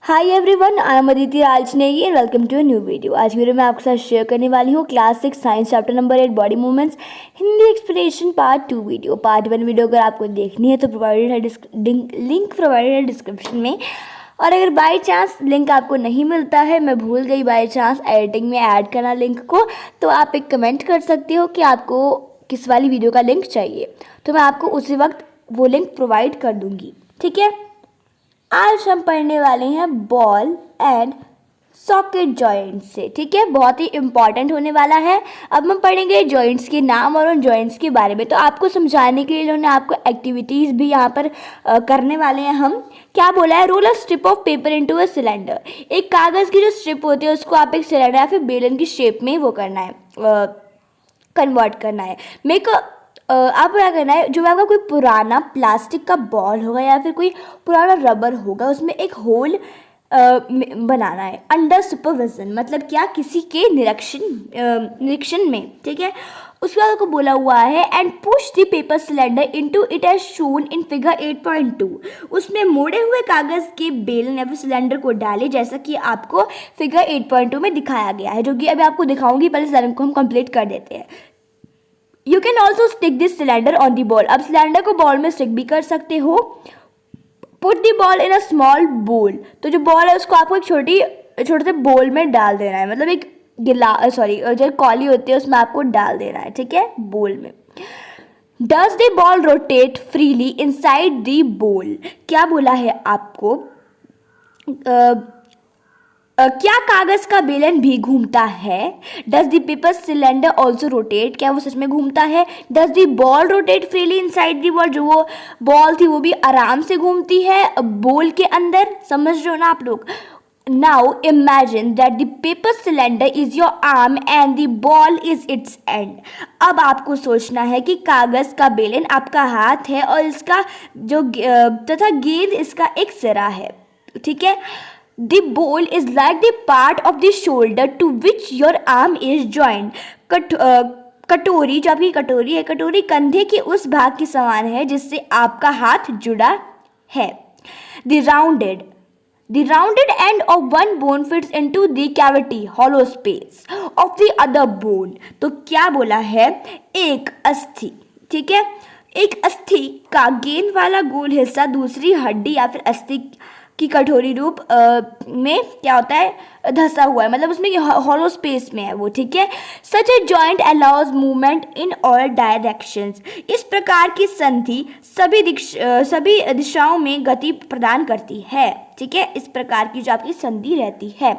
Hi everyone, I am Aditi Rajnegi and welcome to a new video. आज video में आपके साथ शेयर करने वाली हूँ class 6 science chapter number 8 body movements Hindi explanation part 2 video. Part 1 video अगर आपको देखनी है तो प्रोवाइडेड है लिंक प्रोवाइडेड है डिस्क्रिप्शन में। और अगर बाई चांस लिंक आपको नहीं मिलता है, मैं भूल गई बाई चांस एडिटिंग में ऐड करना लिंक को, तो आप एक कमेंट कर सकते हो कि आपको किस वाली वीडियो का लिंक चाहिए, तो मैं आपको उसी वक्त वो लिंक प्रोवाइड कर दूँगी। ठीक है, आज हम पढ़ने वाले हैं बॉल एंड सॉकेट जॉइंट्स से। ठीक है, बहुत ही इंपॉर्टेंट होने वाला है। अब हम पढ़ेंगे जॉइंट्स के नाम और उन जॉइंट्स के बारे में। तो आपको समझाने के लिए इन्होंने आपको एक्टिविटीज़ भी यहाँ पर करने वाले हैं। हम क्या बोला है, roll a strip of paper into a cylinder. एक कागज़ की जो स्ट्रिप होती है उसको आप एक सिलेंडर या फिर बेलन की शेप में वो करना है, कन्वर्ट करना है। आप क्या करना है, जो आपका कोई पुराना प्लास्टिक का बॉल होगा या फिर कोई पुराना रबर होगा, उसमें एक होल बनाना है अंडर सुपरविजन। मतलब क्या, किसी के निरीक्षण में। ठीक है, उसके बाद को बोला हुआ है and push the paper cylinder into it as shown in figure 8.2। उसमें मोड़े हुए कागज के बेलन या फिर सिलेंडर को डालें जैसा कि आपको फिगर 8.2 में दिखाया गया है, जो कि अभी आपको दिखाऊंगी। पहले सिलेंडर को हम कंप्लीट कर देते हैं। You can also stick this cylinder on the ball. अब सिलेंडर को बॉल में स्टिक भी कर सकते हो। Put the ball in a small बोल। तो जो बॉल है उसको आपको एक छोटे से बोल में डाल देना है, मतलब एक जो कॉली होती है उसमें आपको डाल देना है। ठीक है, बोल में। Does the ball rotate freely inside the बोल। क्या बोला है आपको, क्या कागज का बेलन भी घूमता है। Does the paper cylinder also rotate. क्या वो सच में घूमता है। Does the ball rotate freely inside the ball. जो वो बॉल थी वो भी आराम से घूमती है बॉल के अंदर। समझ रहे हो ना आप लोग। Now imagine that the paper cylinder is your arm and the ball is it's and. अब आपको सोचना है कि कागज का बेलन आपका हाथ है और इसका जो तथा गेंद इसका एक सिरा है। ठीक है, The bowl is like the part of the shoulder to which your arm is joined. कटोरी, जो आपकी कटोरी है, कटोरी कंधे के उस भाग के समान है जिससे आपका हाथ जुड़ा है। The rounded end of one bone fits into the cavity, hollow space of the other bone. तो क्या बोला है, एक अस्थि। ठीक है, एक अस्थि का गेंद वाला गोल हिस्सा दूसरी हड्डी या फिर अस्थि की कटोरी रूप में क्या होता है, धंसा हुआ है, मतलब उसमें हॉलो स्पेस में है वो। ठीक है, such a joint allows movement in all directions. इस प्रकार की संधि सभी दिशाओं में गति प्रदान करती है। ठीक है, इस प्रकार की जो आपकी संधि रहती है।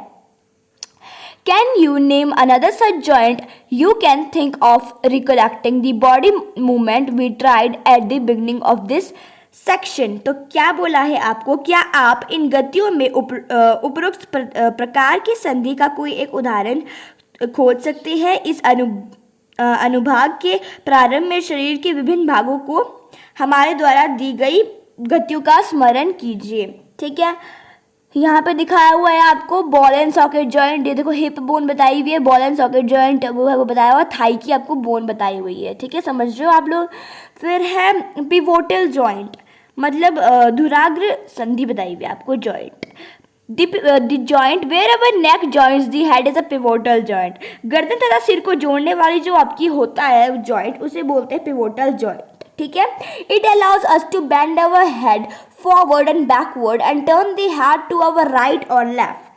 Can you name another such joint? You can think of recollecting the body movement we tried at the beginning of this section. तो क्या बोला है आपको, क्या आप इन गतियों में उपरोक्त प्रकार की संधि का कोई एक उदाहरण खोज सकते हैं। इस अनुभाग के प्रारंभ में शरीर के विभिन्न भागों को हमारे द्वारा दी गई गतियों का स्मरण कीजिए। ठीक है, यहाँ पे दिखाया हुआ है आपको बॉल एंड सॉकेट जॉइंट। ये देखो हिप बोन बताई हुई है, बॉल एंड सॉकेट जॉइंट वो बताया हुआ, थाई की आपको बोन बताई हुई है। ठीक है, समझ रहे हो आप लोग। फिर है पिवोटल जॉइंट, मतलब धुराग्र संधि बताई हुई है आपको joint. The joint wherever neck joints the head is a pivotal joint. गर्दन तथा सिर को जोड़ने वाली जो आपकी होता है जॉइंट, उसे बोलते हैं पिवोटल जॉइंट। ठीक है, it allows us to bend our head forward and backward and turn the head to our right और लेफ्ट।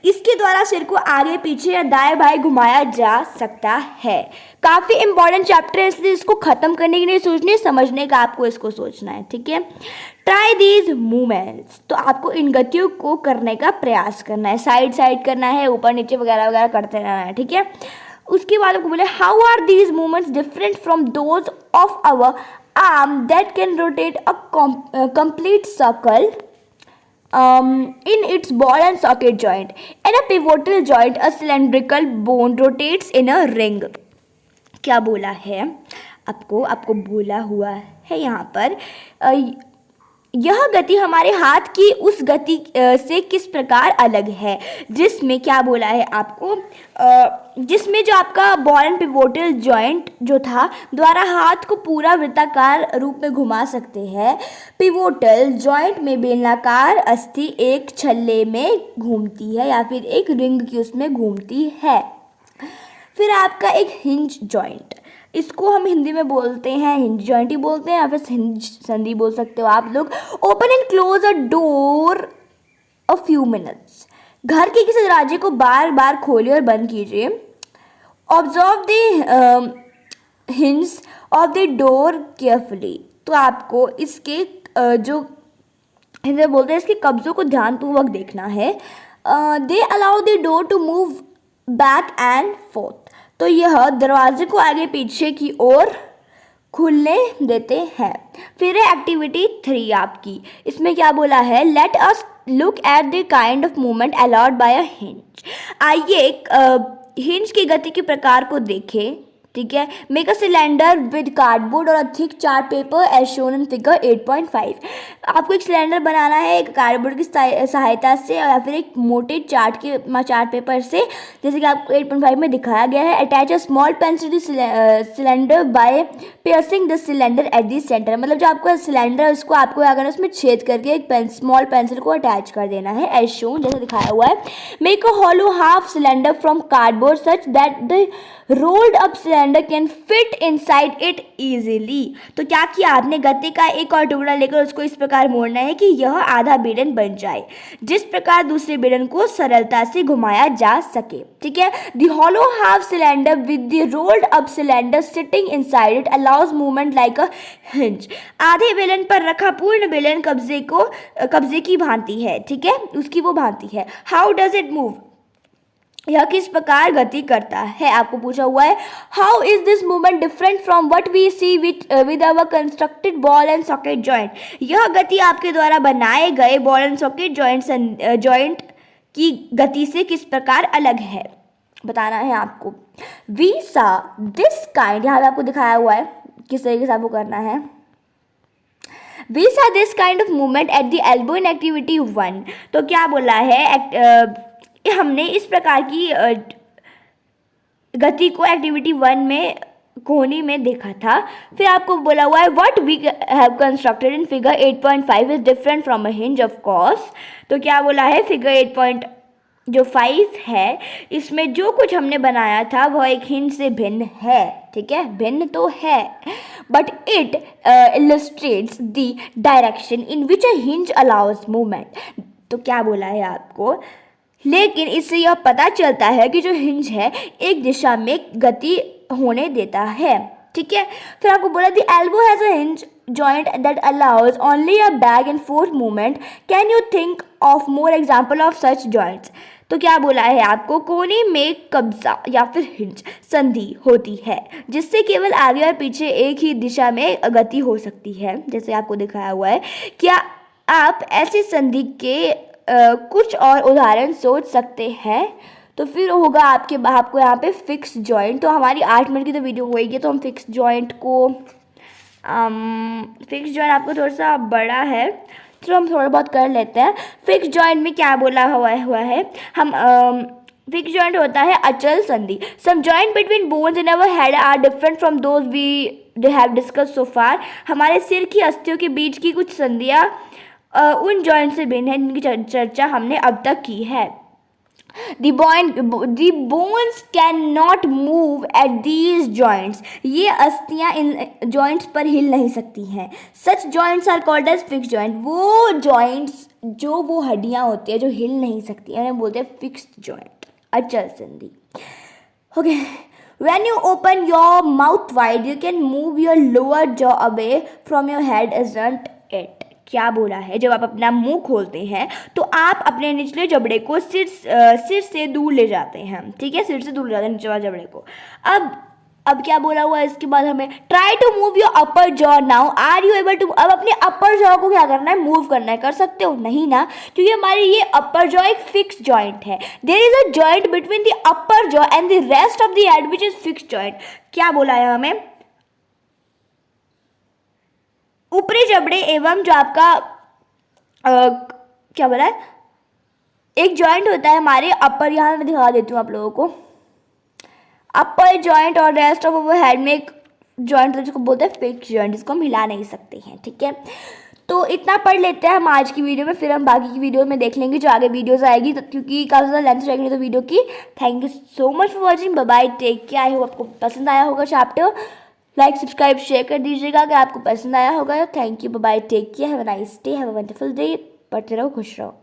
इसके द्वारा सिर को आगे पीछे या दाएं बाएं घुमाया जा सकता है। काफी इंपॉर्टेंट चैप्टर है, इसलिए इसको खत्म करने के लिए सोचने समझने का आपको इसको सोचना है। ठीक है, ट्राई दीज मूवमेंट्स। तो आपको इन गतियों को करने का प्रयास करना है, साइड करना है, ऊपर नीचे वगैरह वगैरह करते रहना है। ठीक है, उसके बाद आपको बोले how are these movements different from those of our arm that can rotate a complete circle in its ball and socket joint. In a pivotal joint, a cylindrical bone rotates in a ring. क्या बोला है आपको बोला हुआ है यहाँ पर, यह गति हमारे हाथ की उस गति से किस प्रकार अलग है, जिसमें क्या बोला है आपको, जिसमें जो आपका बॉल एंड पिवोटल जॉइंट जो था द्वारा हाथ को पूरा वृत्ताकार रूप में घुमा सकते हैं। पिवोटल जॉइंट में बेलनाकार अस्थि एक छल्ले में घूमती है या फिर एक रिंग की उसमें घूमती है। फिर आपका एक हिंज जॉइंट, इसको हम हिंदी में बोलते हैं हिंज जॉइंट ही बोलते हैं या फिर हिंज संधि बोल सकते हो आप लोग। Open and close a door a few minutes, घर के किसी दरवाजे को बार बार खोलिए और बंद कीजिए। Observe the hinge of the door carefully, तो आपको इसके जो हिंदी में बोलते हैं इसके कब्जों को ध्यानपूर्वक देखना है। They allow the door to move back and forth, तो यह दरवाजे को आगे पीछे की ओर खुलने देते हैं। फिर है एक्टिविटी 3 आपकी, इसमें क्या बोला है, let us look at the kind of movement allowed by a hinge. आइए हिंज की गति के प्रकार को देखें, ठीक है। Make a cylinder with cardboard और a thick chart paper as shown in figure 8.5। आपको एक सिलेंडर बनाना है एक कार्डबोर्ड की सहायता से या फिर एक मोटे चार्ट पेपर से, जैसे कि आपको 8.5 में दिखाया गया है। Attach a small pencil to cylinder by piercing the cylinder at the centre, मतलब जो आपका सिलेंडर है उसको आपको क्या करना है, उसमें छेद करके एक स्मॉल पेंसिल को अटैच कर देना है एज शोन, जैसे दिखाया हुआ है। Make a hollow half cylinder from cardboard such that the rolled up cylinder can fit inside it easily. तो क्या किया आपने, गत्ते का एक और टुकड़ा लेकर उसको इस प्रकार मोड़ना है कि यह आधा बेलन बन जाए, जिस प्रकार दूसरे बेलन को सरलता से घुमाया जा सके, ठीक है। The hollow half cylinder with the rolled up cylinder sitting inside it allows movement like a hinge. आधे बेलन पर रखा पूर्ण बेलन कब्जे की भांति है, ठीक है, उसकी वो भांति है। हाउ डज इट मूव, यह किस प्रकार गति करता है, आपको पूछा हुआ है। How is this movement different from what we see with our constructed ball and socket joint. यह गति आपके द्वारा बनाए गए बॉल एंड सॉकेट जॉइंट की गति से किस प्रकार अलग है, बताना है आपको। वी सा दिस काइंड, यहाँ पे आपको दिखाया हुआ है किस तरीके से आपको करना है। We saw this kind of movement at the elbow in activity 1। तो क्या बोला है, हमने इस प्रकार की गति को एक्टिविटी 1 में कोहनी में देखा था। फिर आपको बोला हुआ है what we have constructed in figure 8.5 is different from a hinge of course. तो क्या बोला है, फिगर 8.5 है, इसमें जो कुछ हमने बनाया था वह एक हिंज से भिन्न है, ठीक है, भिन्न तो है, but it illustrates the direction in which a hinge allows movement. तो क्या बोला है आपको, लेकिन इससे यह पता चलता है कि जो हिंज है एक दिशा में गति होने देता है, ठीक है। फिर आपको बोला the elbow has a hinge joint that allows only a back and fourth movement. Can you think of more example of such joints. तो क्या बोला है आपको, कोने में कब्जा या फिर हिंज संधि होती है जिससे केवल आगे और पीछे एक ही दिशा में गति हो सकती है, जैसे आपको दिखाया हुआ है। क्या आप ऐसी संधि के कुछ और उदाहरण सोच सकते हैं। तो फिर होगा आपको यहाँ पे फिक्स जॉइंट। तो हमारी 8 मिनट की तो वीडियो होएगी, तो हम फिक्स जॉइंट आपको थोड़ा सा बड़ा है तो हम थोड़ा बहुत कर लेते हैं। फिक्स जॉइंट में क्या बोला हुआ है हम फिक्स जॉइंट होता है अचल संधि। Some joints between bones in our head are different from those we have discuss so far. हमारे सिर की अस्थियों के बीच की कुछ संधियाँ उन जॉइंट से भिन्न है जिनकी चर्चा हमने अब तक की है। The bones cannot move at these joints. ये अस्थियाँ इन joints पर हिल नहीं सकती हैं। Such joints are called as fixed joint. वो joints जो वो हड्डियाँ होती है जो हिल नहीं सकती हैं उन्हें बोलते हैं fixed joint, अचल संधि। Okay. When you open your mouth wide, you can move your lower jaw away from your head, isn't it? क्या बोला है, जब आप अपना मुंह खोलते हैं तो आप अपने निचले जबड़े को सिर से दूर ले जाते हैं, ठीक है, सिर से दूर ले जाते हैं निचले वाले जबड़े को। अब क्या बोला हुआ है इसके बाद हमें try to move your upper jaw now, are you able to. अब अपने अपर जॉ को क्या करना है, मूव करना है, कर सकते हो, नहीं ना, क्योंकि हमारी ये अपर जॉ एक फिक्स जॉइंट है। There is a joint between the upper jaw and the rest of the head which is fix joint. क्या बोला है हमें, ऊपरी जबड़े एवं जो आपका क्या बोला है, एक जॉइंट होता है हमारे अपर, यहाँ मैं दिखा देती हूँ आप लोगों को, अपर जॉइंट और रेस्ट ऑफ अवर हेड में एक जॉइंट जिसको बोलते हैं फिक्स जॉइंट, जिसको हम हिला नहीं सकते हैं, ठीक है। तो इतना पढ़ लेते हैं हम आज की वीडियो में, फिर हम बाकी की वीडियो में देख लेंगे जो आगे वीडियोस आएगी, तो क्योंकि काफ़ी ज़्यादा लेंथ रहेगी तो वीडियो की। Thank you so much for watching, bye bye, take care. I hope आपको पसंद आया होगा चैप्टर, लाइक सब्सक्राइब शेयर कर दीजिएगा अगर आपको पसंद आया होगा। Thank you, bye bye, take care, have a nice day, have a wonderful day, पढ़ते रहो, खुश रहो।